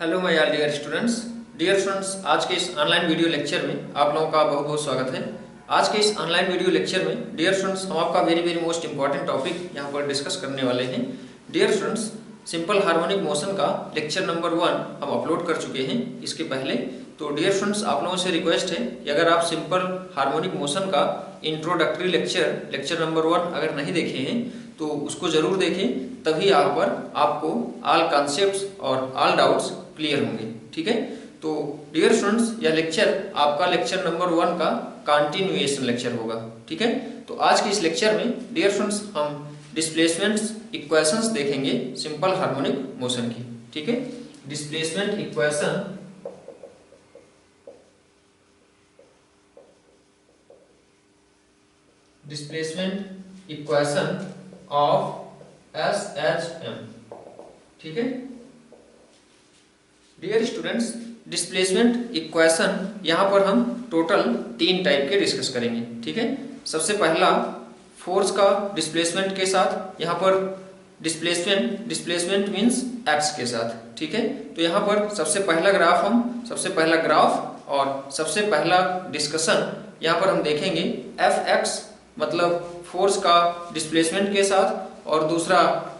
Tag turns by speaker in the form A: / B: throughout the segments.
A: Hello my dear students, आज के इस ऑनलाइन वीडियो लेक्चर में आप लोगों का बहुत बहुत स्वागत है। आज के इस ऑनलाइन वीडियो लेक्चर में डियर स्टूडेंट्स हम आपका वेरी मोस्ट इंपॉर्टेंट टॉपिक यहाँ पर डिस्कस करने वाले हैं। Dear students, simple harmonic motion का लेक्चर नंबर 1 हम अपलोड कर चुके हैं इसके पहले। तो डियर स्टूडेंट्स, आप लोगों से रिक्वेस्ट है कि अगर आप सिंपल हार्मोनिक मोशन का इंट्रोडक्टरी लेक्चर नंबर 1 अगर नहीं देखे हैं तो उसको जरूर देखें, तभी यहाँ पर आपको ऑल कॉन्सेप्ट्स और ऑल डाउट्स क्लियर होंगे। ठीक है, तो डियर स्टूडेंट्स, यह लेक्चर आपका लेक्चर नंबर 1 का कंटिन्यूएशन लेक्चर होगा। ठीक है, तो आज के इस लेक्चर में डियर स्टूडेंट्स हम डिस्प्लेसमेंट्स इक्वेशंस देखेंगे सिंपल हार्मोनिक मोशन की। ठीक है, डिस्प्लेसमेंट इक्वेशन ऑफ SHM। ठीक है डियर स्टूडेंट्स, डिस्प्लेसमेंट इक्वेशन यहाँ पर हम टोटल 3 टाइप के डिस्कस करेंगे। ठीक है, सबसे पहला फोर्स का डिस्प्लेसमेंट के साथ, यहाँ पर डिस्प्लेसमेंट मींस एक्स के साथ। ठीक है, तो यहाँ पर सबसे पहला ग्राफ और सबसे पहला डिस्कशन यहाँ पर हम देखेंगे Fx मतलब फोर्स का डिस्प्लेसमेंट के साथ, और दूसरा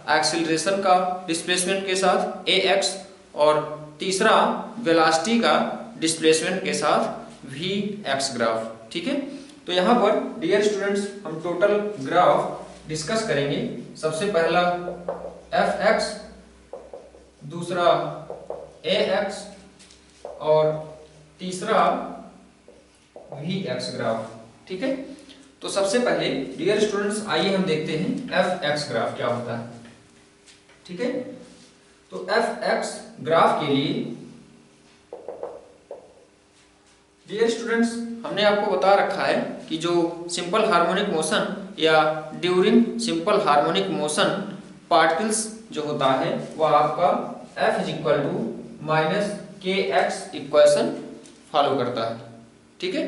A: एक्सीलरेशन का डिस्प्लेसमेंट के साथ Ax, और तीसरा वेलोसिटी का डिस्प्लेसमेंट के साथ Vx ग्राफ। ठीक है, तो यहाँ पर डियर स्टूडेंट्स हम टोटल ग्राफ डिस्कस करेंगे। सबसे पहला Fx, दूसरा Ax और तीसरा Vx ग्राफ। ठीक है, तो सबसे पहले डियर स्टूडेंट्स आइए हम देखते हैं Fx ग्राफ क्या होता है। ठीक है, तो Fx ग्राफ के लिए डियर स्टूडेंट्स हमने आपको बता रखा है कि जो सिंपल हार्मोनिक मोशन या during simple harmonic motion particles जो होता है वह आपका F - kx इक्वेशन फॉलो करता है। ठीक है,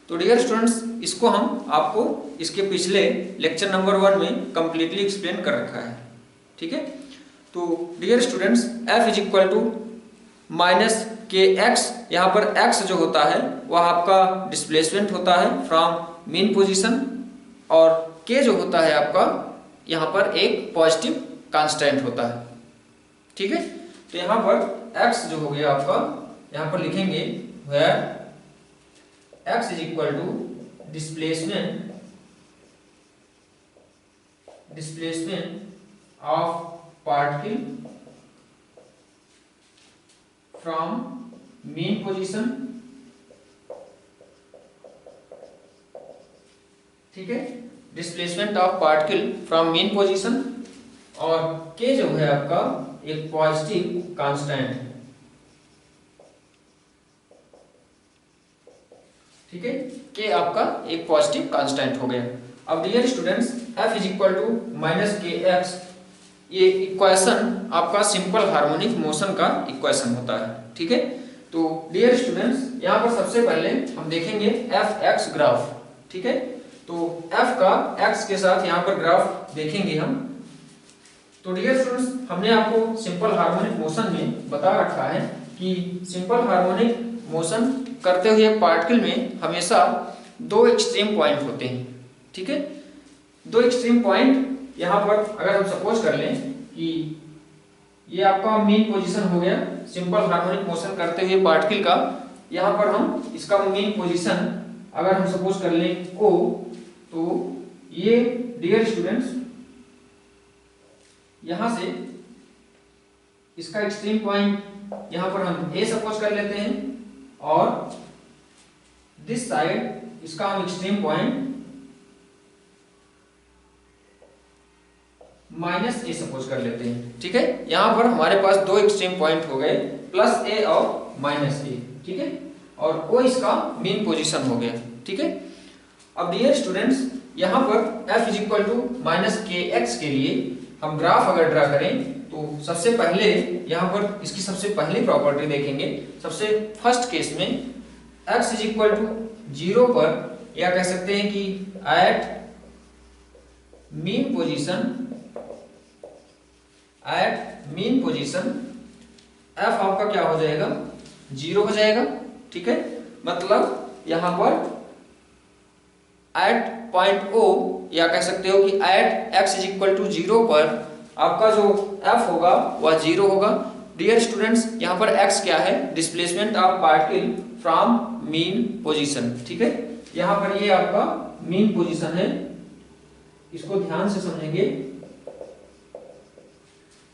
A: तो डियर स्टूडेंट्स इसको हम आपको इसके पिछले लेक्चर नंबर 1 में कंप्लीटली एक्सप्लेन कर रखा है। ठीक है, तो डियर स्टूडेंट्स F -kx, यहाँ पर x जो होता है वह आपका डिस्प्लेसमेंट होता है फ्रॉम मीन पोजीशन, और k जो होता है आपका यहाँ पर एक पॉजिटिव कांस्टेंट होता है। ठीक है, तो यहाँ पर x जो हो गया आपका, यहाँ पर लिखेंगे where x displacement of particle from mean position। ठीक है, displacement of particle from mean position, और k जो है आपका एक पॉजिटिव कांस्टेंट है। ठीक है, k आपका एक पॉजिटिव कांस्टेंट हो गया। अब डियर स्टूडेंट्स F -kx ये इक्वेशन आपका सिंपल हार्मोनिक मोशन का इक्वेशन होता है। ठीक है, तो डियर स्टूडेंट्स यहाँ पर सबसे पहले हम देखेंगे Fx ग्राफ। ठीक है, तो F का x के साथ यहाँ पर ग्राफ देखेंगे हम। तो डियर स्टूडेंट्स हमने आपको सिंपल हार्मोनिक मोशन में बता रखा है कि सिंपल हार्मोनिक मोशन करते हुए पार्टिकल में हमेशा 2 एक्सट्रीम पॉइंट होते हैं। ठीक है, 2 एक्सट्रीम पॉइंट यहाँ पर अगर हम सपोज कर लें कि ये आपका मीन पोजीशन हो गया सिंपल हार्मोनिक मोशन करते हुए पार्टिकल का। यहाँ पर हम इसका मीन पोजीशन अगर हम सपोज कर लें O, तो ये डियर स्टूडेंट्स यहाँ से इसका एक्सट्रीम पॉइंट यहाँ पर हम A सपोज कर लेते हैं, और दिस साइड इसका हम एक्सट्रीम पॉइंट -a सपोज कर लेते हैं। ठीक है, यहाँ पर हमारे पास 2 एक्सट्रीम पॉइंट हो गए, +a और -a। ठीक है, और O इसका मीन पोजीशन हो गया। ठीक है, अब डियर स्टूडेंट्स यहाँ पर F -kx के लिए हम ग्राफ अगर ड्रा करें तो सबसे पहले यहाँ पर इसकी सबसे पहली प्रॉपर्टी देखेंगे। सबसे फर्स्ट केस में x 0 पर, या कह सकते हैं कि एट मीन पोजीशन एफ आपका क्या हो जाएगा, 0 हो जाएगा। ठीक है, मतलब यहां पर एट पॉइंट ओ, या कह सकते हो कि at x is equal to 0 पर आपका जो एफ होगा वह 0 होगा। डियर स्टूडेंट्स, यहाँ पर एक्स क्या है, displacement of particle from mean position. ठीक है, यहाँ पर ये आपका मीन पोजीशन है, इसको ध्यान से समझेंगे।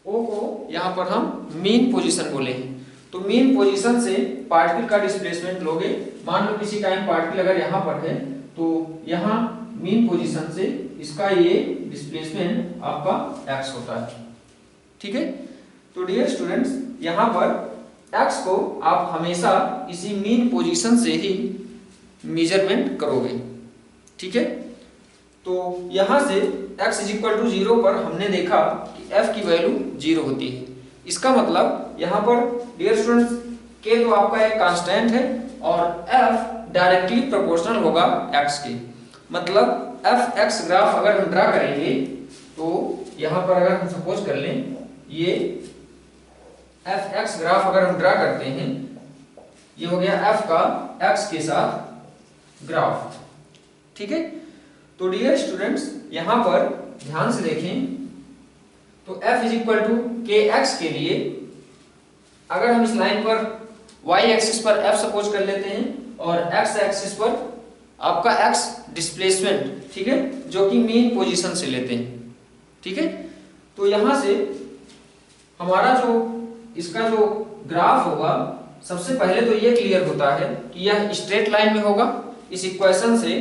A: ओ को यहाँ पर हम मीन पोजीशन बोले हैं, तो मीन पोजीशन से पार्टिकल का डिस्प्लेसमेंट लोगे। मान लो किसी टाइम पार्टिकल अगर यहाँ पर है तो यहाँ मीन पोजीशन से इसका ये डिस्प्लेसमेंट आपका एक्स होता है। ठीक है, तो डियर स्टूडेंट्स, यहाँ पर एक्स को आप हमेशा इसी मीन पोजीशन से ही मेजरमेंट करोगे। ठीक है, तो यहाँ से x इज इक्वल टू 0 पर हमने देखा कि f की वैल्यू 0 होती है। इसका मतलब यहाँ पर डियर स्टूडेंट्स k तो आपका एक कांस्टेंट है और f डायरेक्टली प्रोपोर्शनल होगा x के। मतलब f(x) ग्राफ अगर हम ड्रा करेंगे तो यहाँ पर अगर हम सपोज कर लें, ये f(x) ग्राफ अगर हम ड्रा करते हैं, ये हो गया f का x के साथ ग्राफ। ठीक है, तो डियर स्टूडेंट्स यहाँ पर ध्यान से देखें, तो f इज इक्वल टू के एक्स के लिए अगर हम इस लाइन पर y एक्सिस पर f सपोज कर लेते हैं और x एक्सिस पर आपका x डिस्प्लेसमेंट, ठीक है, जो कि मीन पोजीशन से लेते हैं। ठीक है, तो यहाँ से हमारा जो इसका जो ग्राफ होगा, सबसे पहले तो ये क्लियर होता है कि यह स्ट्रेट लाइन में होगा। इस इक्वेशन से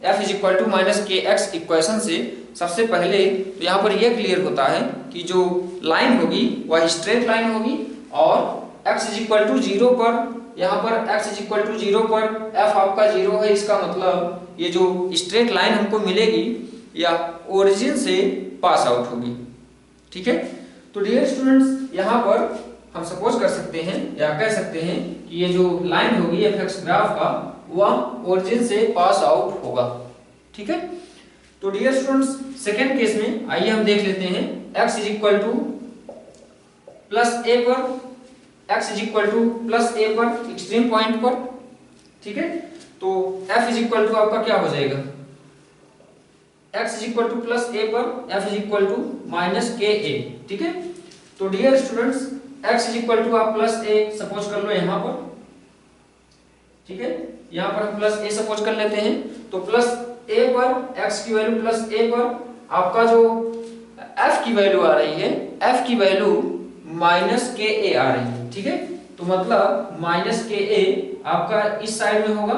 A: f is equal to minus k x equation से सबसे पहले तो यहाँ पर यह क्लियर होता है कि जो लाइन होगी वह स्ट्रेट लाइन होगी और x इज इक्वल टू 0 पर, यहाँ पर x इज इक्वल टू 0 पर f आपका 0 है। इसका मतलब ये जो स्ट्रेट लाइन हमको मिलेगी या ओरिजिन से पास आउट होगी। ठीक है, तो डियर स्टूडेंट्स यहाँ पर हम सपोज कर सकते हैं या कह सकते हैं कि ये जो लाइन होगी f(x) ग्राफ का वह ओरिजिन से पास आउट होगा। ठीक है, तो डियर स्टूडेंट्स सेकेंड केस में आइए हम देख लेते हैं। x is equal to plus A पर, x is equal to plus A पर एक्सट्रीम पॉइंट पर। ठीक है, तो f इज इक्वल टू आपका क्या हो जाएगा, x is equal to plus A पर f is equal to minus K A. ठीक है, तो dear students x is equal to आप प्लस ए सपोज कर लो यहाँ पर। ठीक है, यहाँ पर हम प्लस ए सपोज कर लेते हैं, तो प्लस ए पर x की वैल्यू प्लस ए पर आपका जो f की वैल्यू आ रही है, f की वैल्यू माइनस के ए आ रही है। ठीक है, तो मतलब माइनस के ए आपका इस साइड में होगा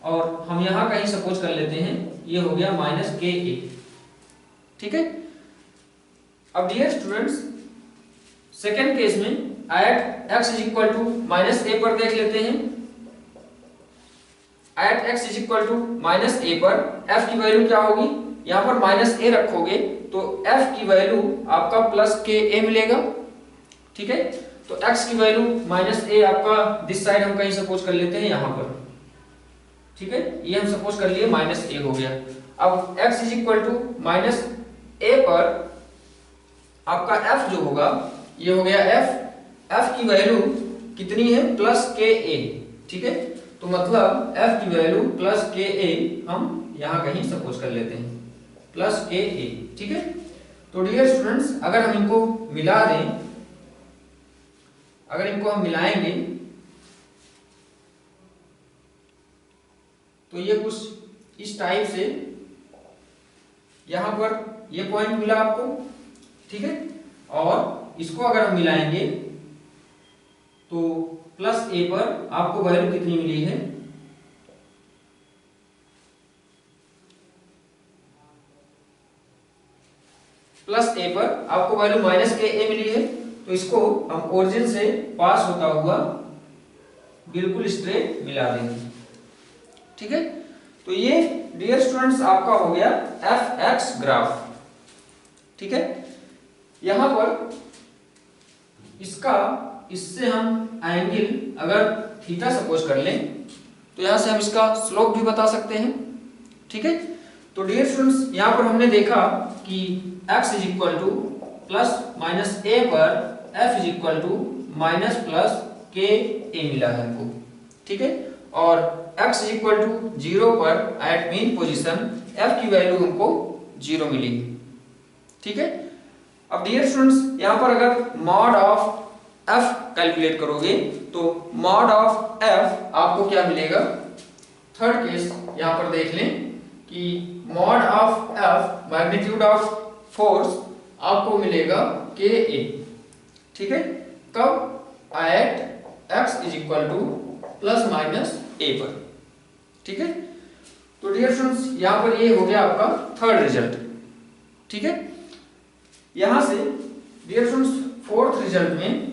A: और हम यहाँ कहीं सपोज कर लेते हैं, ये हो गया माइनस के ए। ठीक है, अब डियर स्टूडेंट्स सेकेंड केस में at x is equal to minus A पर देख लेते हैं। At x is equal to minus A पर f की वैल्यू क्या होगी, यहाँ पर माइनस ए रखोगे तो f की वैल्यू आपका प्लस के ए मिलेगा। ठीक है, तो x की वैल्यू माइनस ए आपका दिस साइड हम कहीं सपोज कर लेते हैं यहाँ पर। ठीक है, ये हम सपोज कर लिए माइनस ए हो गया। अब x is equal to minus A पर आपका f जो होगा ये हो गया f की वैल्यू कितनी है, प्लस के ए। ठीक है, तो मतलब f की वैल्यू प्लस के ए हम यहाँ कहीं सपोज कर लेते हैं, प्लस के ए। ठीक है, तो डियर स्टूडेंट्स अगर हम इनको मिला दें, अगर इनको हम मिलाएंगे तो ये कुछ इस टाइप से यहाँ पर ये पॉइंट मिला आपको। ठीक है, और इसको अगर हम मिलाएंगे तो प्लस ए पर आपको वैल्यू कितनी मिली है, प्लस ए पर आपको वैल्यू माइनस के ए मिली है। तो इसको हम ओरिजिन से पास होता हुआ बिल्कुल स्ट्रेट मिला देंगे। ठीक है, तो ये डियर स्टूडेंट्स आपका हो गया f(x) ग्राफ। ठीक है, यहां पर इसका इससे हम एंगल अगर थीटा सपोज कर लें तो यहां से हम इसका स्लोप भी बता सकते हैं। ठीक है, तो डियर स्टूडेंट्स यहां पर हमने देखा कि x is equal to plus minus A पर f is equal to minus plus K A मिला है हमको, ठीक है। और x इज इक्वल टू 0 पर एट मीन पोजीशन f की वैल्यू हमको 0 मिलेगी, ठीक है। अब डियर स्टूडेंट्स यहाँ पर अगर मॉड ऑफ f कैलकुलेट करोगे तो मॉड ऑफ f आपको क्या मिलेगा, थर्ड केस यहाँ पर देख लें कि mod of f magnitude of force आपको मिलेगा के ए, ठीक है। कब, at x is equal to plus minus A पर, ठीक है। तो डियर स्टूडेंट्स यहाँ पर ये हो गया आपका थर्ड रिजल्ट, ठीक है। यहां से डियर स्टूडेंट्स फोर्थ रिजल्ट में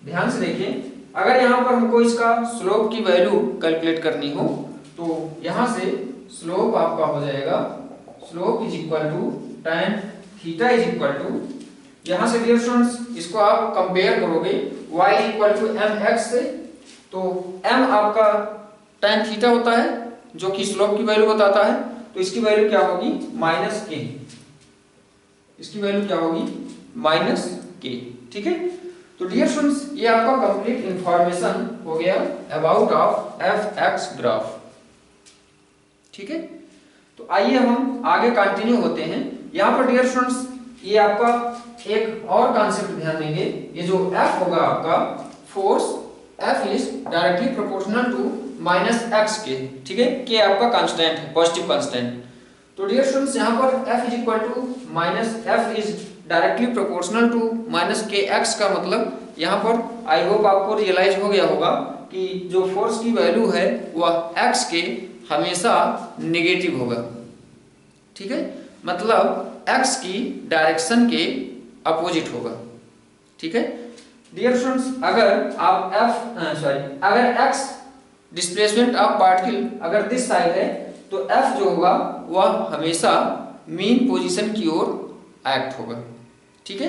A: ध्यान से देखिए, अगर यहाँ पर हमको इसका स्लोप की वैल्यू कैलकुलेट करनी हो तो यहाँ से स्लोप आपका हो जाएगा, slope is equal to tan theta is equal to, यहाँ से डियर स्टूडेंट्स इसको आप कंपेयर करोगे y इक्वल टू mx से, तो m आपका tan थीटा होता है जो कि स्लोप की वैल्यू बताता है, तो इसकी वैल्यू क्या होगी, माइनस के, इसकी वैल्यू क्या होगी, माइनस के, ठीक है। तो डियर स्टूडेंट्स ये आपका कंप्लीट इंफॉर्मेशन हो गया अबाउट ऑफ fx ग्राफ, ठीक है। तो आइए हम आगे कंटिन्यू होते हैं। यहाँ पर डियर स्टूडेंट्स ये आपका एक और कॉन्सेप्ट ध्यान देंगे, ये जो f होगा आपका force, f is directly proportional to minus x k, ठीक है। के आपका कांस्टेंट है, पॉजिटिव कांस्टेंट। तो डियर स्टूडेंट्स यहाँ पर f is equal to minus f is directly proportional to minus k x का मतलब यहाँ पर आई होप आपको रियलाइज हो गया होगा कि जो फोर्स की वैल्यू है वह x के हमेशा नेगेटिव होगा, ठीक है। मतलब x की डायरेक्शन के अपोजिट होगा, ठीक है। डियर स्टूडेंट्स अगर आप अगर x डिस्प्लेसमेंट ऑफ पार्टिकल अगर दिस साइड है तो f जो होगा वह हमेशा मीन पोजीशन की ओर एक्ट होगा, ठीक है।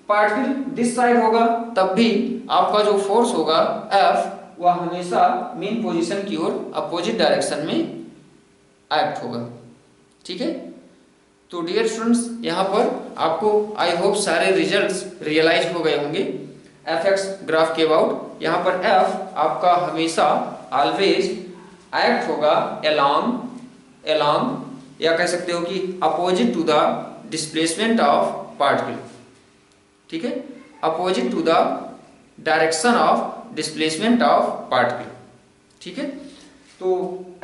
A: पार्टिकल दिस साइड होगा तब भी आपका जो फोर्स होगा F वह हमेशा मीन पोजीशन की ओर अपोजिट डायरेक्शन में एक्ट होगा, ठीक है। तो डियर स्टूडेंट्स यहाँ पर आपको आई होप सारे रिजल्ट्स रियलाइज हो गए होंगे fx ग्राफ के अबाउट। यहाँ पर f आपका हमेशा ऑलवेज एक्ट होगा अलोंग या कह सकते हो कि opposite to the displacement of particle, ठीक है, opposite to the direction of displacement of particle, ठीक है। तो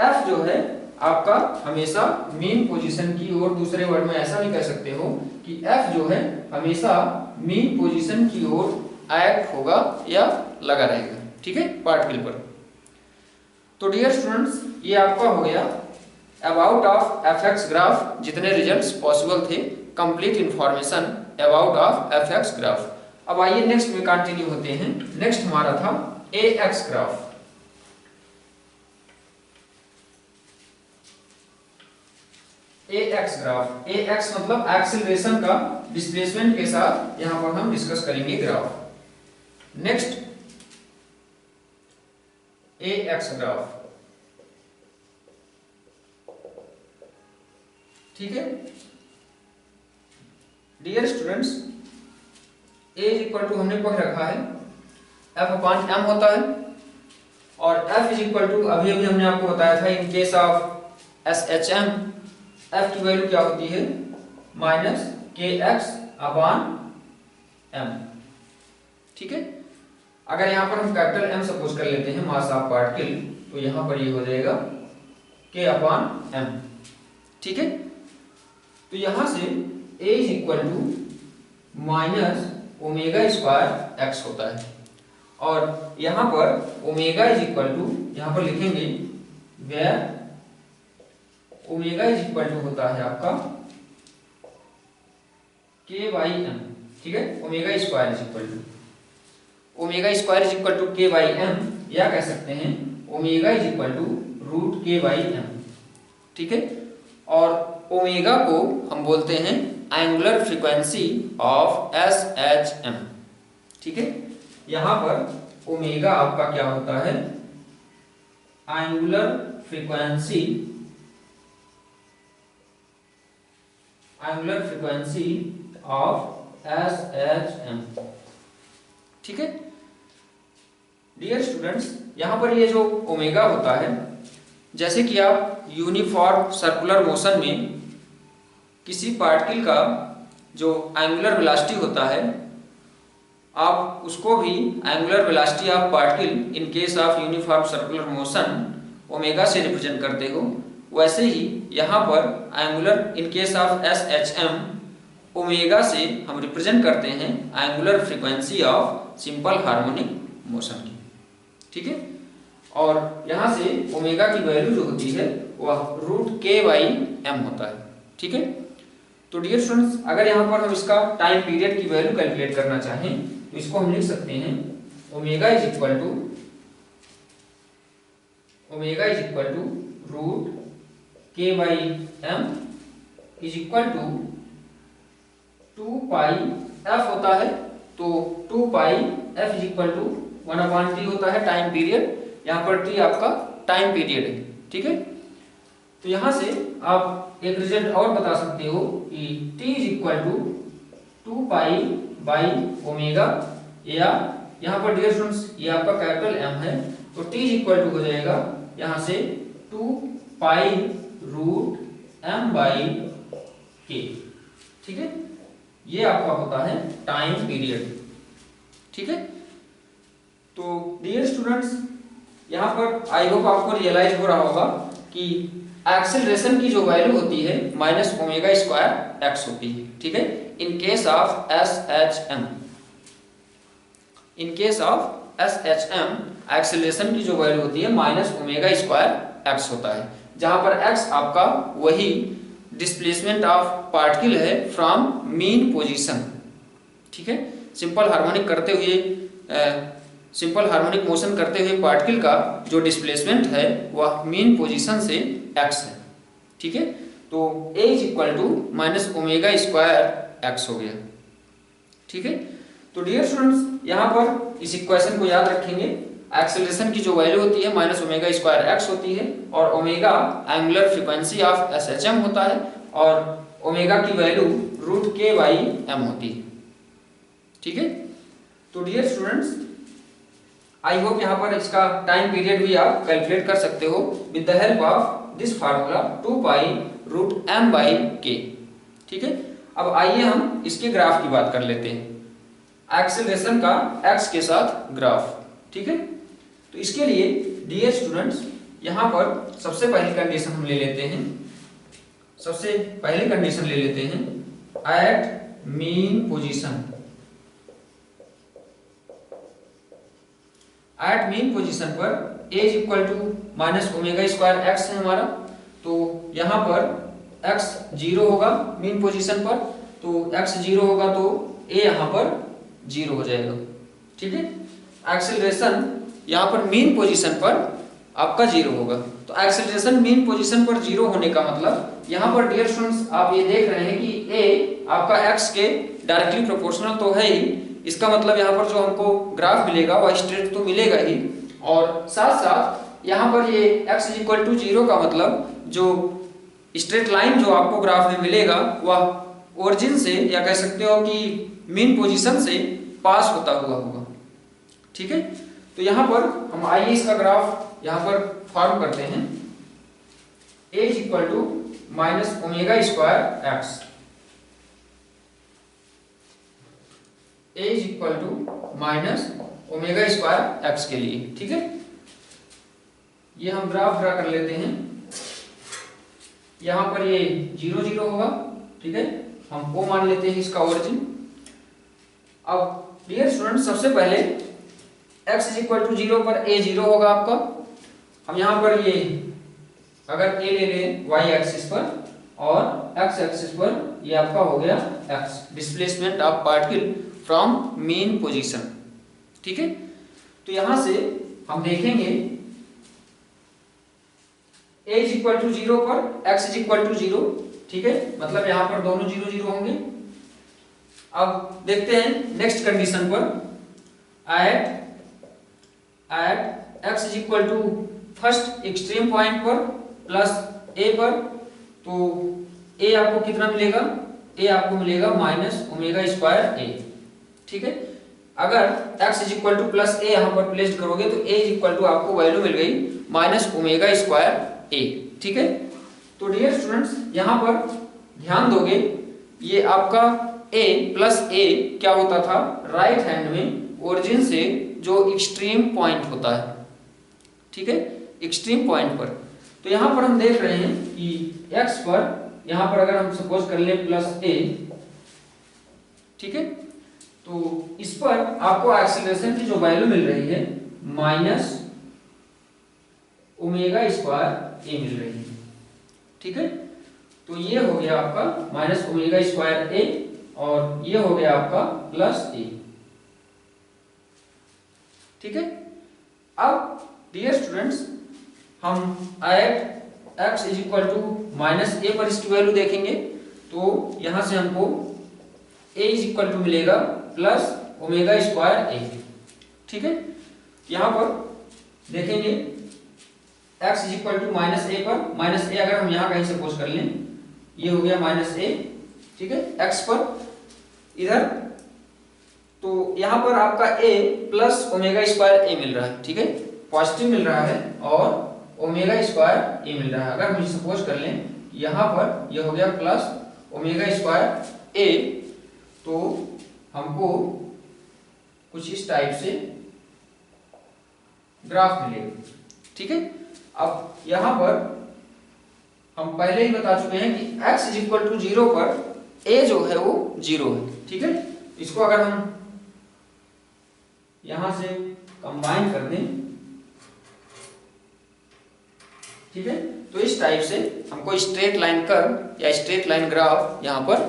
A: f जो है आपका हमेशा मीन पोजीशन की ओर, दूसरे वर्ड में ऐसा भी कह सकते हो कि f जो है हमेशा मीन पोजीशन की ओर एक्ट होगा या लगा रहेगा, ठीक है, पार्टिकल पर। तो डियर स्टूडेंट्स ये आपका हो गया अबाउट ऑफ fx ग्राफ, जितने रिजल्ट्स पॉसिबल थे, complete information about of fx graph. अब आइए नेक्स्ट में कंटिन्यू होते हैं। नेक्स्ट हमारा था ax graph. ax graph, ax मतलब एक्सेलरेशन का डिस्प्लेसमेंट के साथ यहां पर हम डिस्कस करेंगे ग्राफ। नेक्स्ट ax ग्राफ, ठीक है। Dear students a is equal to हमने पढ़ रखा है f अपॉन m होता है, और f इज इक्वल टू अभी अभी हमने आपको बताया था इन केस ऑफ SHM f की वैल्यू क्या होती है, माइनस kx अपॉन m, ठीक है। अगर यहाँ पर हम कैपिटल M सपोज कर लेते हैं मास ऑफ पार्टिकल, तो यहाँ पर ये हो जाएगा k अपॉन m, ठीक है। तो यहाँ से a is equal to minus omega square x होता है, और यहाँ पर ओमेगा इज इक्वल टू, यहाँ पर लिखेंगे where omega is equal to होता है आपका k बाई m, ठीक है। Omega square is equal to, omega square is equal to k by m, या कह सकते हैं omega is equal to root k by m, ठीक है। और ओमेगा को हम बोलते हैं एंगुलर फ्रीक्वेंसी ऑफ SHM, ठीक है। यहां पर ओमेगा आपका क्या होता है, एंगुलर फ्रीक्वेंसी ऑफ SHM, ठीक है। डियर स्टूडेंट्स, यहाँ पर ये जो ओमेगा होता है, जैसे कि आप यूनिफॉर्म सर्कुलर मोशन में किसी पार्टिकल का जो एंगुलर वेलोसिटी होता है, आप उसको भी angular velocity of particle in case of uniform circular motion omega से रिप्रेजेंट करते हो, वैसे ही यहाँ पर angular in case of S H M omega से हम रिप्रेजेंट करते हैं angular frequency of simple harmonic motion की। ठीक है, और यहाँ से ओमेगा की वैल्यू जो होती है वह √k/m होता है। ठीक है, तो डियर स्टूडेंट्स, अगर यहाँ पर हम इसका टाइम पीरियड की वैल्यू कैलकुलेट करना चाहें तो इसको हम लिख सकते हैं omega is equal to √k/m is equal to 2πf होता है, तो 2πf is equal to 1/t होता है टाइम पीरियड। यहाँ पर t आपका टाइम पीरियड है। ठीक है, तो यहाँ से आप एक रिजल्ट और बता सकते हो कि t इज इक्वल टू 2π/ओमेगा, या यहाँ पर डियर स्टूडेंट्स ये आपका कैपिटल M है, तो t इज इक्वल टू हो जाएगा यहाँ से 2π√m/k। ठीक है, ये आपका होता है टाइम पीरियड। ठीक है, तो डियर स्टूडेंट्स, यहाँ पर आई होप आपको रियलाइज हो रहा होगा कि एक्सेलरेशन की जो वैल्यू होती है -ω²x होती है। ठीक है, in case of SHM, in case of SHM acceleration की जो वैल्यू होती है -ω²x होता है, जहां पर x आपका वही डिस्प्लेसमेंट ऑफ पार्टिकल है फ्रॉम मीन पोजीशन। ठीक है, सिंपल हार्मोनिक मोशन करते हुए पार्टिकल का जो डिस्प्लेसमेंट है वह मीन पोजीशन से x है। ठीक है, तो a is equal to -ω²x हो गया। ठीक है, तो डियर स्टूडेंट्स, यहाँ पर इस इक्वेशन को याद रखेंगे। एक्सेलरेशन की जो वैल्यू होती है -ω²x होती है, और omega angular frequency of SHM होता है, और ओमेगा की वैल्यू √k/m होती है। ठीक है, तो डियर स्टूडेंट्स, आई होप यहाँ पर इसका टाइम पीरियड भी आप कैलकुलेट कर सकते हो with the help of this formula 2π√m/k। ठीक है, अब आइए हम इसके ग्राफ की बात कर लेते हैं, एक्सेलरेशन का x के साथ ग्राफ। ठीक है, तो इसके लिए डियर स्टूडेंट्स, यहाँ पर सबसे पहली कंडीशन हम ले लेते हैं, at mean position. At mean position पर a is equal to -ω²x है हमारा, तो यहाँ पर x 0 होगा मीन पोजीशन पर, तो x 0 होगा तो a यहाँ पर 0 हो जाएगा। ठीक है, एक्सेलरेशन यहाँ पर मीन पोजीशन पर आपका 0 होगा, तो एक्सेलरेशन मीन पोजीशन पर 0 होने का मतलब यहाँ पर डियर स्टूडेंट्स आप ये देख रहे हैं कि a आपका x के डायरेक्टली प्रोपोर्शनल तो है ही, इसका मतलब यहाँ पर जो हमको ग्राफ मिलेगा वह स्ट्रेट तो मिलेगा ही, और साथ साथ यहाँ पर ये x इज इक्वल टू 0 का मतलब जो स्ट्रेट लाइन जो आपको ग्राफ में मिलेगा वह ओरिजिन से, या कह सकते हो कि मीन पोजीशन से पास होता हुआ होगा। ठीक है, तो यहाँ पर हम आइए इसका ग्राफ यहाँ पर फॉर्म करते हैं, a is equal to -ω²x, a is equal to -ω²x के लिए। ठीक है, ये हम ग्राफ ड्रा कर लेते हैं, यहाँ पर ये 0 0 होगा। ठीक है, हम O मान लेते हैं इसका ओरिजिन। अब डियर स्टूडेंट, सबसे पहले x इज इक्वल टू 0 पर a 0 होगा आपका। हम यहाँ पर ये अगर a ले लें y एक्सिस पर, और x एक्सिस पर ये आपका हो गया x, displacement of particle from mean position. ठीक है, तो यहाँ से हम देखेंगे a इज इक्वल टू 0 पर x इज इक्वल टू 0। ठीक है, मतलब यहाँ पर दोनों 0 0 होंगे। अब देखते हैं नेक्स्ट कंडीशन पर, at x is equal to first extreme point पर प्लस a पर, तो a आपको कितना मिलेगा, a आपको मिलेगा -ω²a। ठीक है, अगर x is equal to plus A यहाँ पर प्लेस करोगे तो a इज इक्वल टू आपको वैल्यू मिल गई माइनस ओमेगा स्क्वायर a। ठीक है, तो डियर स्टूडेंट्स यहाँ पर ध्यान दोगे, ये आपका a प्लस a क्या होता था, राइट हैंड में ओरिजिन से जो एक्सट्रीम पॉइंट होता है, ठीक है, एक्सट्रीम पॉइंट पर। तो यहाँ पर हम देख रहे हैं कि x पर यहाँ पर अगर हम सपोज कर ले प्लस a, ठीक है, तो इस पर आपको एक्सीलरेशन की जो वैल्यू मिल रही है माइनस ओमेगा स्क्वायर ए मिल रही है। ठीक है, तो ये हो गया आपका माइनस ओमेगा स्क्वायर ए और ये हो गया आपका प्लस ए। ठीक है, अब डियर स्टूडेंट्स हम at x is equal to minus A पर इसकी वैल्यू देखेंगे तो यहां से हमको a इज इक्वल टू मिलेगा प्लस ओमेगा स्क्वायर ए। ठीक है, यहां पर देखेंगे x is equal to minus A पर माइनस ए अगर हम यहां कहीं सपोज कर लें, ये हो गया माइनस ए। ठीक है, x पर इधर तो यहां पर आपका a प्लस ओमेगा स्क्वायर ए मिल रहा है। ठीक है, पॉजिटिव मिल रहा है और ओमेगा स्क्वायर ए मिल रहा है। अगर हम सपोज कर लें यहां पर ये हो गया प्लस ओमेगा स्क्वायर ए, तो हमको कुछ इस टाइप से ग्राफ मिलेगा। ठीक है, अब यहां पर हम पहले ही बता चुके हैं कि x इज इक्वल टू 0 पर a जो है वो 0 है। ठीक है, इसको अगर हम यहां से कंबाइन कर दें, ठीक है, तो इस टाइप से हमको स्ट्रेट लाइन कर्व या स्ट्रेट लाइन ग्राफ यहां पर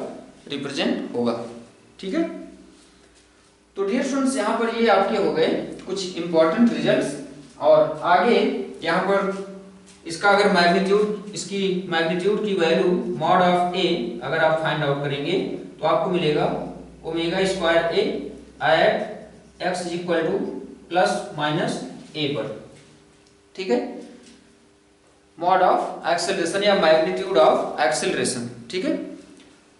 A: रिप्रेजेंट होगा। ठीक है, तो डियर स्टूडेंट्स यहाँ पर ये आपके हो गए कुछ इंपॉर्टेंट रिजल्ट्स, और आगे यहाँ पर इसका अगर मैग्नीट्यूड, इसकी मैग्नीट्यूड की वैल्यू मॉड ऑफ ए अगर आप फाइंड आउट करेंगे तो आपको मिलेगा omega square A at x is equal to plus minus A पर। ठीक है, मॉड ऑफ एक्सेलरेशन या मैग्नीट्यूड ऑफ एक्सेलरेशन। ठीक है,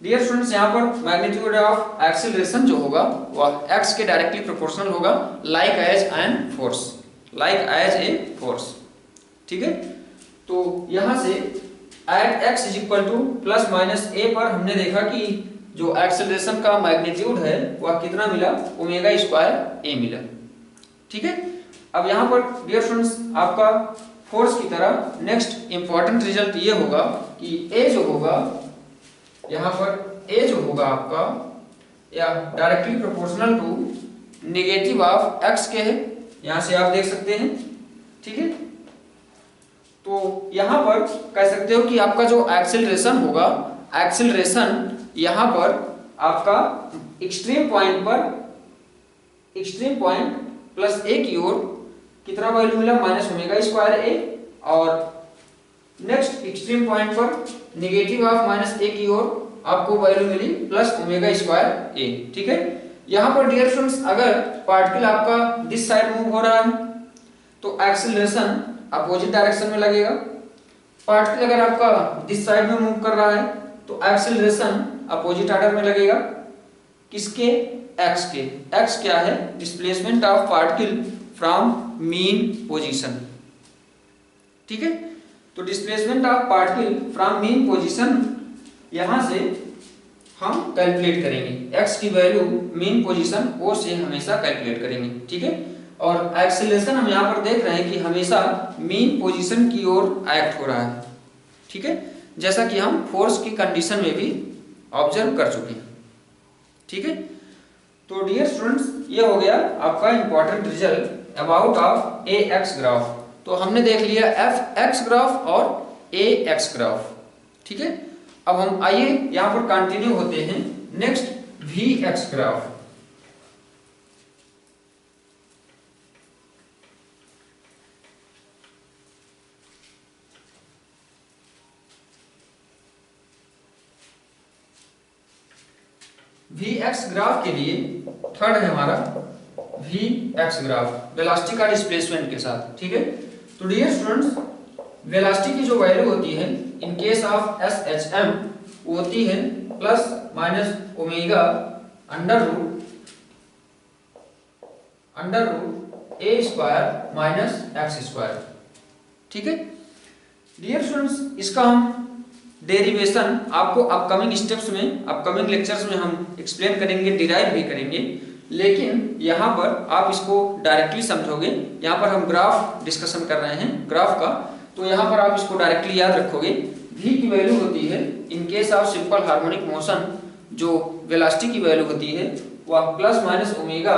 A: डियर स्टूडेंट्स यहाँ पर मैग्नीट्यूड ऑफ एक्सेलरेशन जो होगा वह x के डायरेक्टली प्रोपोर्शनल होगा, like as an force, like as a force. ठीक है, तो यहां से at x is equal to plus minus A पर हमने देखा कि जो एक्सेलरेशन का मैग्नीट्यूड है वह कितना मिला, ओमेगा स्क्वायर ए मिला। ठीक है, अब यहाँ पर डियर स्टूडेंट्स आपका फोर्स की तरह नेक्स्ट इंपॉर्टेंट रिजल्ट ये होगा कि ए जो होगा यहाँ पर ए जो होगा आपका या directly proportional to negative of x के है, यहां से आप देख सकते हैं। ठीक है, तो यहां पर कह सकते हो कि आपका जो एक्सेलरेशन होगा, एक्सेलरेशन यहां पर आपका एक्सट्रीम पॉइंट पर, एक्सट्रीम पॉइंट प्लस ए की ओर कितना वैल्यू मिला, माइनस ओमेगा स्क्वायर ए, और नेक्स्ट एक्सट्रीम पॉइंट पर नेगेटिव ऑफ माइनस ए की ओर आपको value milli plus omega square A. ठीक है, यहां पर डियर स्टूडेंट्स अगर पार्टिकल आपका दिस साइड मूव हो रहा है तो एक्सेलरेशन अपोजिट डायरेक्शन में लगेगा, पार्टिकल अगर आपका दिस साइड में मूव कर रहा है तो एक्सेलरेशन अपोजिट ऑर्डर में लगेगा। किसके, एक्स के। एक्स क्या है, displacement of particle from mean position. ठीक है, तो displacement of particle from mean position यहां से हम कैलकुलेट करेंगे, x की वैल्यू मीन पोजीशन o से हमेशा कैलकुलेट करेंगे। ठीक है, और एक्सेलरेशन हम यहां पर देख रहे हैं कि हमेशा मीन पोजीशन की ओर एक्ट हो रहा है। ठीक है, जैसा कि हम फोर्स की कंडीशन में भी ऑब्जर्व कर चुके हैं। ठीक है, तो डियर स्टूडेंट्स ये हो गया आपका important result about of A x graph. तो हमने देख लिया एफ एक्स ग्राफ और ए एक्स ग्राफ। ठीक है, अब हम आइए यहां पर कंटिन्यू होते हैं next v x graph. V x graph के लिए थर्ड है हमारा वी एक्स ग्राफ वेलोसिटी का डिस्प्लेसमेंट के साथ। ठीक है, तो डियर स्टूडेंट्स वेलोसिटी की जो वैल्यू होती है in case of S H M वो होती है plus minus omega under root under root A square minus x square. ठीक है डियर स्टूडेंट्स, इसका हम डेरिवेशन आपको अपकमिंग स्टेप्स में, अपकमिंग लेक्चर्स में हम एक्सप्लेन करेंगे, डिराइव भी करेंगे, लेकिन यहाँ पर आप इसको डायरेक्टली समझोगे। यहाँ पर हम ग्राफ डिस्कशन कर रहे हैं ग्राफ का, तो यहाँ पर आप इसको डायरेक्टली याद रखोगे। v की वैल्यू होती है in case of simple harmonic motion, जो वेलोसिटी की वैल्यू होती है वह plus minus omega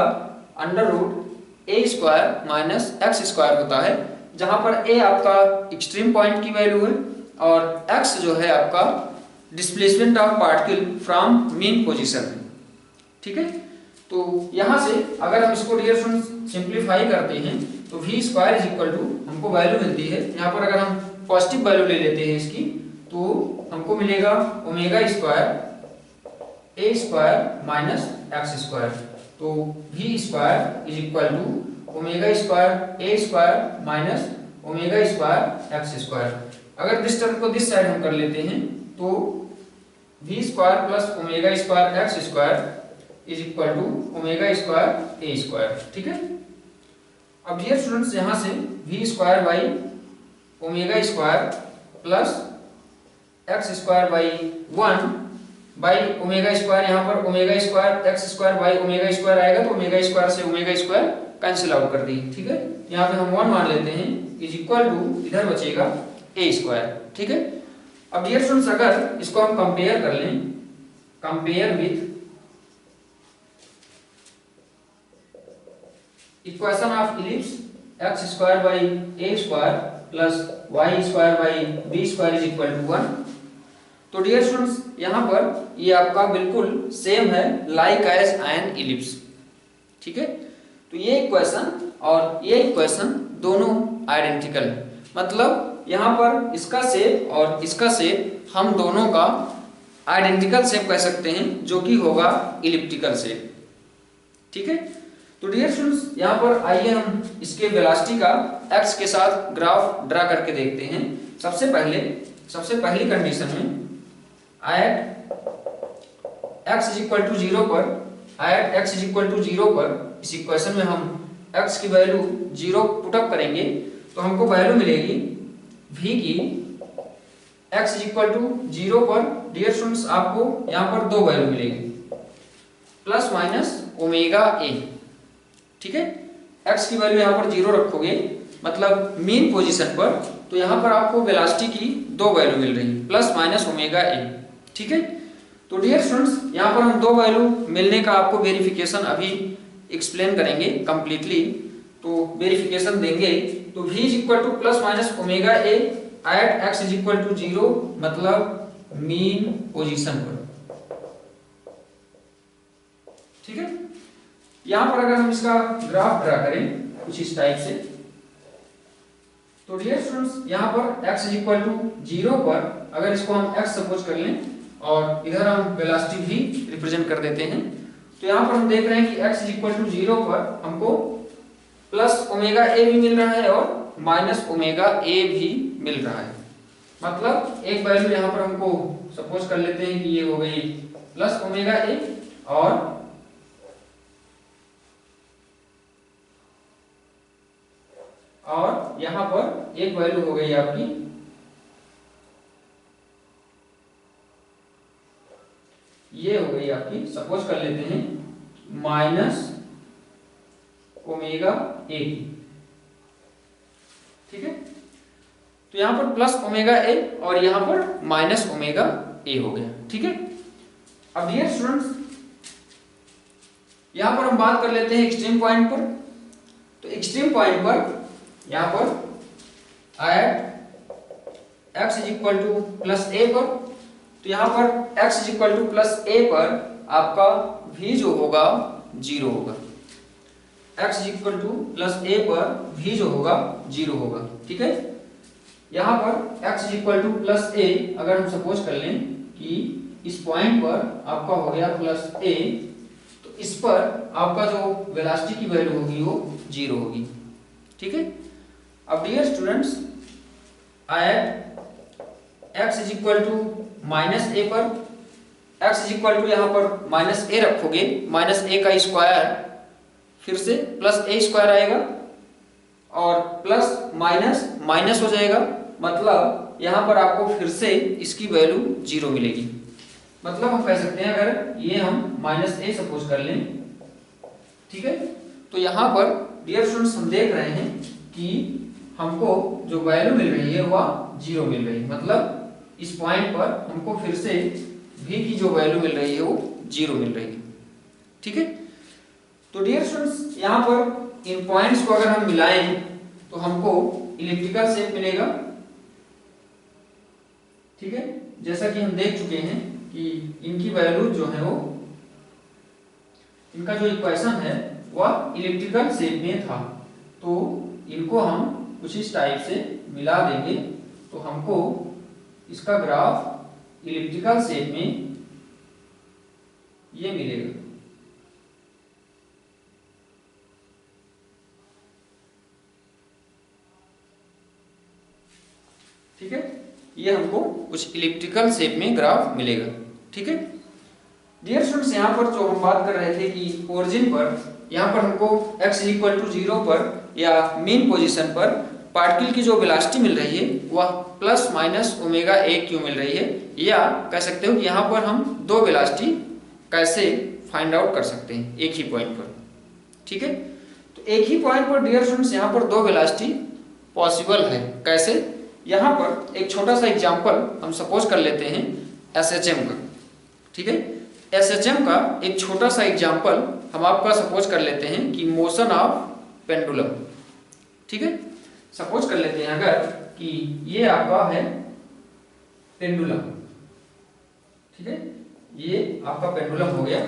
A: under root A square minus x square होता है, जहाँ पर a आपका एक्सट्रीम पॉइंट की वैल्यू है और x जो है आपका displacement of particle from mean position है। ठीक है, तो यहाँ से अगर हम इसको डियर स्टूडेंट्स सिंप्लीफाई करते हैं तो v square is equal to हमको वैल्यू मिलती है। यहाँ पर अगर हम पॉजिटिव वैल्यू ले लेते हैं इसकी, तो हमको मिलेगा omega square a square minus x square. तो v square is equal to omega square a square minus omega square x square. अगर दिस टर्म को दिस साइड हम कर लेते हैं तो v square plus omega square x square is equal to omega square a square. ठीक है, अब डियर स्टूडेंट्स यहाँ से v square by omega square plus x square by 1 by omega square, यहाँ पर omega square x square by omega square आएगा तो omega square से ओमेगा स्क्वायर कैंसिल आउट कर दी। ठीक है, यहाँ पे हम 1 मान लेते हैं इज इक्वल टू इधर बचेगा ए स्क्वायर। ठीक है, अब डियर स्टूडेंट्स अगर इसको हम कंपेयर कर लें, compare with equation of ellipse x square by a square plus y square by b square is equal to 1। तो डियर स्टूडेंट्स यहाँ पर ये आपका बिल्कुल सेम है लाइक एज एन इलिप्स। ठीक है, तो ये इक्वेशन और ये इक्वेशन दोनों आइडेंटिकल है, मतलब यहाँ पर इसका शेप और इसका शेप हम दोनों का आइडेंटिकल शेप कह सकते हैं, जो कि होगा इलिप्टिकल शेप। ठीक है, तो डियर स्टूडेंट्स यहाँ पर आइए हम इसके वेलोसिटी का x के साथ ग्राफ ड्रा करके देखते हैं। सबसे पहली कंडीशन में at x is equal to 0 पर, at x is equal to 0 पर इस इक्वेशन में हम x की वैल्यू 0 पुटअप करेंगे तो हमको वैल्यू मिलेगी v की x इज इक्वल टू 0 पर। डियर स्टूडेंट्स आपको यहाँ पर दो वैल्यू मिलेगी प्लस माइनस ओमेगा ए। ठीक है, x की वैल्यू यहाँ पर 0 रखोगे मतलब मीन पोजीशन पर, तो यहाँ पर आपको वेलोसिटी की दो वैल्यू मिल रही है प्लस माइनस ओमेगा ए। ठीक है, तो डियर स्टूडेंट्स यहाँ पर हम दो वैल्यू मिलने का आपको वेरिफिकेशन अभी एक्सप्लेन करेंगे कंप्लीटली। तो वेरिफिकेशन देंगे तो v is equal to plus minus omega a at x is equal to 0 मतलब मीन पोजीशन पर। ठीक है, यहाँ पर अगर हम इसका ग्राफ ड्रा करें कुछ इस टाइप से, तो डियर स्टूडेंट्स यहाँ पर x इज इक्वल टू 0 पर अगर इसको हम x सपोज कर लें और इधर हम वेलोसिटी भी रिप्रेजेंट कर देते हैं, तो यहाँ पर हम देख रहे हैं कि x इज इक्वल टू 0 पर हमको प्लस ओमेगा ए भी मिल रहा है और माइनस ओमेगा ए भी मिल रहा है। मतलब एक वैल्यू यहाँ पर हमको सपोज कर लेते हैं कि ये हो गई प्लस ओमेगा ए और यहाँ पर एक वैल्यू हो गई आपकी ये हो गई आपकी सपोज कर लेते हैं माइनस ओमेगा ए की। ठीक है, तो यहाँ पर प्लस ओमेगा ए और यहाँ पर माइनस ओमेगा ए हो गया। ठीक है, अब डियर स्टूडेंट्स यहाँ पर हम बात कर लेते हैं एक्सट्रीम पॉइंट पर। तो एक्सट्रीम पॉइंट पर यहाँ पर at x is equal to plus A पर, तो यहाँ पर x is equal to plus A पर आपका v जो होगा 0 होगा। x is equal to plus A पर v जो होगा 0 होगा। ठीक है, यहाँ पर x is equal to plus A अगर हम सपोज कर लें कि इस पॉइंट पर आपका हो गया प्लस ए, तो इस पर आपका जो वेलोसिटी की वैल्यू होगी वो 0 होगी। ठीक है, अब dear students at x is equal to minus A पर, x इज इक्वल टू यहाँ पर माइनस ए रखोगे, माइनस ए का स्क्वायर फिर से प्लस ए स्क्वायर आएगा और प्लस माइनस माइनस हो जाएगा, मतलब यहाँ पर आपको फिर से इसकी वैल्यू 0 मिलेगी। मतलब हम कह सकते हैं अगर ये हम माइनस ए सपोज कर लें, ठीक है, तो यहाँ पर डियर स्टूडेंट्स हम देख रहे हैं कि हमको जो वैल्यू मिल रही है वह 0 मिल रही है। मतलब इस पॉइंट पर हमको फिर से v की जो वैल्यू मिल रही है वो 0 मिल रही है, ठीक है। तो डियर स्टूडेंट्स यहाँ पर इन पॉइंट्स को अगर हम मिलाएं तो हमको इलिप्टिकल शेप मिलेगा, ठीक है। जैसा कि हम देख चुके हैं कि इनकी वैल्यू जो है वो, इनका जो इक्वेशन है वह इलिप्टिकल शेप में था, तो इनको हम कुछ इस टाइप से मिला देंगे तो हमको इसका ग्राफ इलिप्टिकल शेप में ये मिलेगा, ठीक है। ये हमको कुछ इलिप्टिकल शेप में ग्राफ मिलेगा, ठीक है। डियर स्टूडेंट्स यहाँ पर जो हम बात कर रहे थे कि ओरिजिन पर यहाँ पर हमको x इक्वल टू 0 पर या मीन पोजीशन पर पार्टिकल की जो वेलोसिटी मिल रही है वह plus minus omega A Q मिल रही है, या कह सकते हो कि यहाँ पर हम दो वेलोसिटी कैसे फाइंड आउट कर सकते हैं एक ही पॉइंट पर, ठीक है। तो एक ही पॉइंट पर डियर स्टूडेंट्स यहाँ पर दो वेलोसिटी पॉसिबल है। कैसे? यहाँ पर एक छोटा सा एग्जांपल हम सपोज कर लेते हैं एसएचएम का, ठीक है। एसएचएम का एक छोटा सा एग्जांपल हम आपका सपोज कर लेते हैं कि मोशन ऑफ पेंडुलम, ठीक है। सपोज कर लेते हैं अगर कि ये आपका है पेंडुलम, ठीक है, ये आपका पेंडुलम हो गया।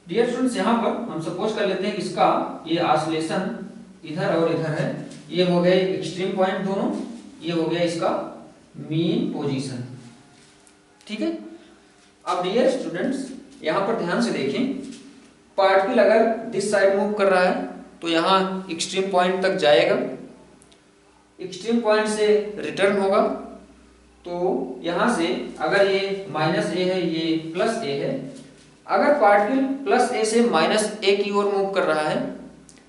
A: डियर स्टूडेंट्स यहाँ पर हम सपोज कर लेते हैं कि इसका ये ऑसिलेशन इधर और इधर है, ये हो गए एक्सट्रीम पॉइंट दोनों, ये हो गया इसका मीन पोजीशन, ठीक है। अब डियर स्टूडेंट्स यहाँ पर ध्यान से देखें, पार्टिकल अगर दिस साइड मूव कर रहा है तो यहाँ एक्सट्रीम पॉइंट तक जाएगा, एक्सट्रीम पॉइंट से रिटर्न होगा, तो यहाँ से अगर ये माइनस ए है ये प्लस ए है, अगर पार्टिकल प्लस ए से माइनस ए की ओर मूव कर रहा है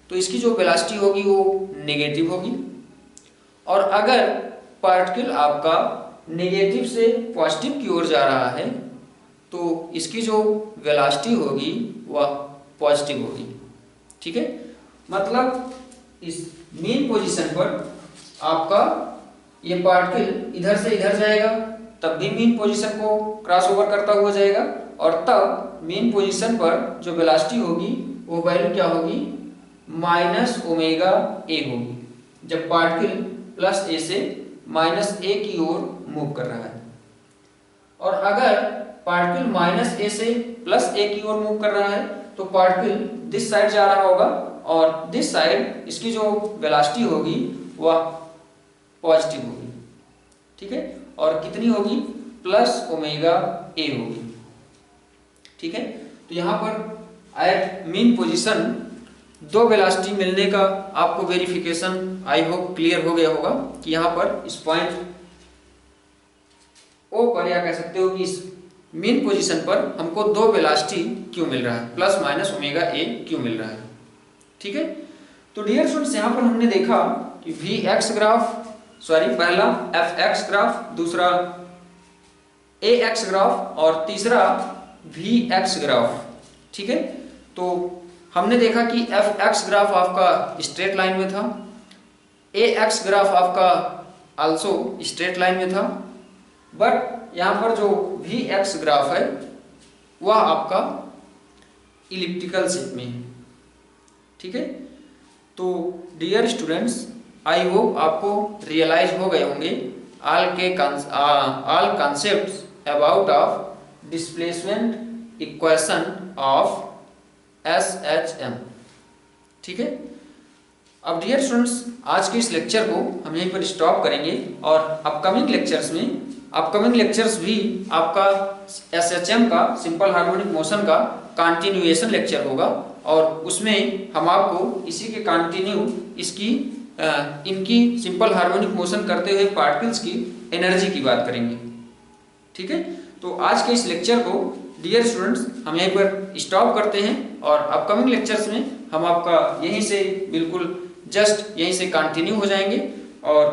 A: तो इसकी जो वेलोसिटी होगी वो नेगेटिव होगी, और अगर पार्टिकल आपका नेगेटिव से पॉजिटिव की ओर जा रहा है तो इसकी जो वेलोसिटी होगी वह पॉजिटिव होगी, ठीक है। मतलब इस मीन पोजीशन पर आपका ये पार्टिकल इधर से इधर जाएगा तब भी मीन पोजीशन को क्रॉस ओवर करता हुआ जाएगा, और तब मीन पोजीशन पर जो वेलोसिटी होगी वो वैल्यू क्या होगी, माइनस ओमेगा ए होगी, जब पार्टिकल प्लस ए से माइनस ए की ओर मूव कर रहा है। और अगर पार्टिकल माइनस ए से प्लस ए की ओर मूव कर रहा है तो पार्टिकल दिस साइड जा रहा होगा, और दिस साइड इसकी जो वेलोसिटी होगी वह पॉजिटिव होगी, ठीक है, और कितनी होगी, प्लस ओमेगा ए होगी, ठीक है। तो यहाँ पर एट मीन पोजीशन दो वेलोसिटी मिलने का आपको वेरिफिकेशन आई होप क्लियर हो गया होगा कि यहाँ पर इस पॉइंट ओ पर, या कह सकते हो कि इस मीन पोजीशन पर हमको दो वेलोसिटी क्यों मिल रहा है, प्लस माइनस ओमेगा ए क्यों मिल रहा है, ठीक है। तो डियर स्टूडेंट्स यहाँ पर हमने देखा कि वी एक्स ग्राफ, सॉरी पहला एफ एक्स ग्राफ, दूसरा ए एक्स ग्राफ और तीसरा वी एक्स ग्राफ, ठीक है। तो हमने देखा कि एफ एक्स ग्राफ आपका स्ट्रेट लाइन में था, ए एक्स ग्राफ आपका आल्सो स्ट्रेट लाइन में था, बट यहाँ पर जो वी एक्स ग्राफ है वह आपका इलिप्टिकल शेप में है, ठीक है। तो डियर स्टूडेंट्स आई होप आपको रियलाइज हो गए होंगे all concepts about of displacement equation of SHM, ठीक है। अब डियर स्टूडेंट्स आज के इस लेक्चर को हम यहीं पर स्टॉप करेंगे, और अपकमिंग लेक्चर्स भी आपका एसएचएम का सिंपल हार्मोनिक मोशन का कंटिन्यूएशन लेक्चर होगा, और उसमें हम आपको इसी के कंटिन्यू इनकी सिंपल हार्मोनिक मोशन करते हुए पार्टिकल्स की एनर्जी की बात करेंगे, ठीक है। तो आज के इस लेक्चर को डियर स्टूडेंट्स, हम यहीं पर स्टॉप करते हैं और अपकमिंग लेक्चर्स में हम आपका यहीं से बिल्कुल जस्ट यहीं से कंटिन्यू हो जाएंगे और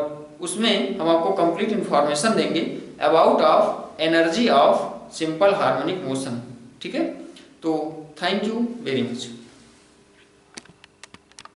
A: उसमें हम आपको कंप्लीट इंफॉर्मेशन देंगे about of energy of simple harmonic motion. ठीक है, तो थैंक यू वेरी मच।